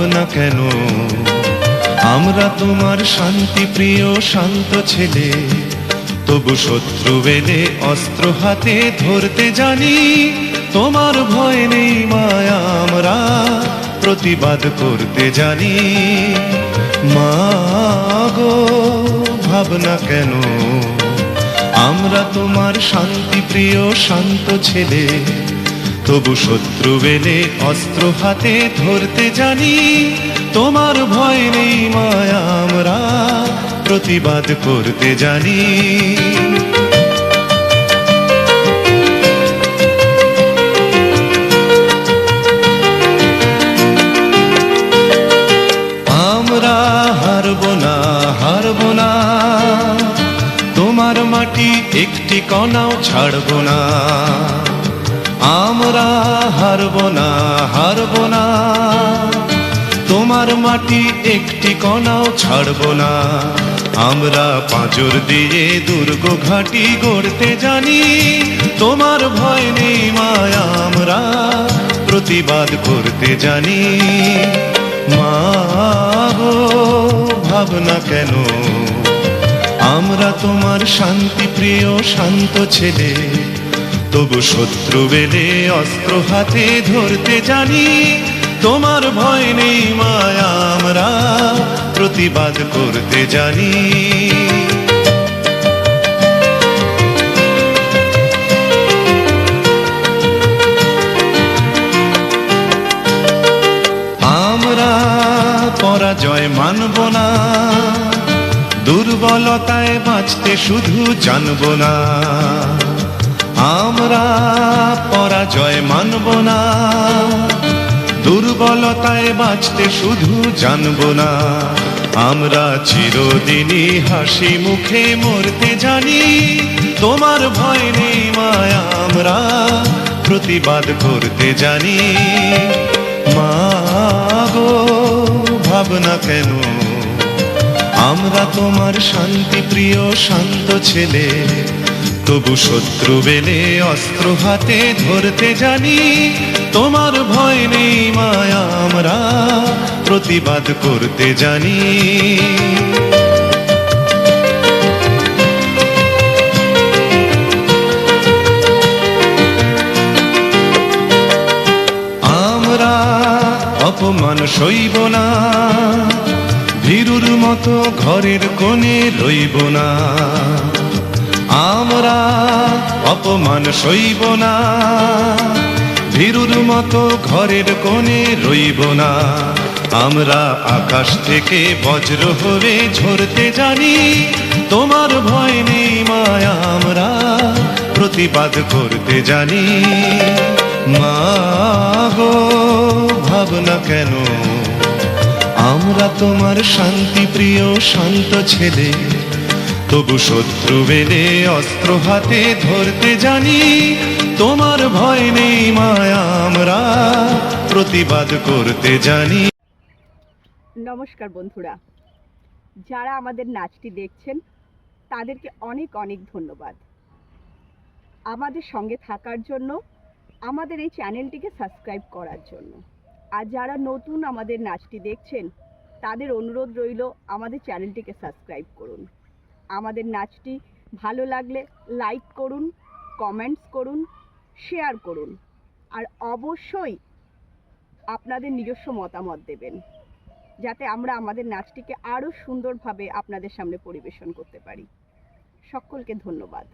ভাবনা কেন? আমরা তোমার শান্তি প্রিয় শান্ত ছেলে, তবু শত্রু এলে অস্ত্র হাতে ধরতে জানি। তোমার ভয় নেই মায়া, আমরা প্রতিবাদ করতে জানি। মা গো ভাবনা কেন? আমরা তোমার শান্তি প্রিয় শান্ত ছেলে, তবু শত্রু এলে অস্ত্র হাতে ধরতে জানি। তোমার ভয় নেই মায়া, আমরা প্রতিবাদ করতে জানি। আমরা হারব না, হারব না, তোমার মাটি একটি কণাও ছাড়ব না। আমরা হারব না, হারব না, তোমার মাটি একটি কণাও ছাড়ব না। আমরা পাঁজর দিয়ে দুর্গ ঘাঁটি গড়তে জানি। তোমার ভয় নেই মায়া, আমরা প্রতিবাদ করতে জানি। মা গো ভাবনা কেন? আমরা তোমার শান্তি প্রিয় শান্ত ছেলে, তবু শত্রু এলে অস্ত্র হাতে ধরতে জানি। তোমার ভয় নেই মায়া, আমরা প্রতিবাদ করতে জানি। আমরা পরাজয় মানব না, দুর্বলতায় বাঁচতে শুধু জানব না। আমরা পরাজয় মানব না, দুর্বলতায় বাঁচতে শুধু জানব না। আমরা চিরদিনই হাসি মুখে মরতে জানি। তোমার ভয় নেই মায়া, আমরা প্রতিবাদ করতে জানি। মা গো ভাবনা কেন? আমরা তোমার শান্তি প্রিয় শান্ত ছেলে, তবু শত্রু এলে অস্ত্র হাতে ধরতে জানি। তোমার ভয় নেই মায়া, আমরা প্রতিবাদ করতে জানি। আমরা অপমান সইব না, ভীরুর মতো ঘরের কোণে রইব না। আমরা অপমান সইব না, ভীরুর মতো ঘরের কোণে রইব না। আমরা আকাশ থেকে বজ্র হয়ে ঝরতে জানি। তোমার ভয় নেই মায়া, আমরা প্রতিবাদ করতে জানি। মা গো ভাবনা কেন? আমরা তোমার শান্তি প্রিয় শান্ত ছেলে, তবু শত্রু এলে অস্ত্র হাতে ধরতে জানি। তোমার ভয় নেই মায়া, আমরা প্রতিবাদ করতে জানি। নমস্কার বন্ধুরা, যারা আমাদের নাচটি দেখছেন তাদেরকে অনেক অনেক ধন্যবাদ আমাদের সঙ্গে থাকার জন্য, আমাদের এই চ্যানেলটিকে সাবস্ক্রাইব করার জন্য। আর যারা নতুন আমাদের নাচটি দেখছেন তাদের অনুরোধ রইল আমাদের চ্যানেলটিকে সাবস্ক্রাইব করুন। আমাদের নাচটি ভালো লাগলে লাইক করুন, কমেন্টস করুন, শেয়ার করুন, আর অবশ্যই আপনাদের নিজস্ব মতামত দেবেন, যাতে আমরা আমাদের নাচটিকে আরও সুন্দরভাবে আপনাদের সামনে পরিবেশন করতে পারি। সকলকে ধন্যবাদ।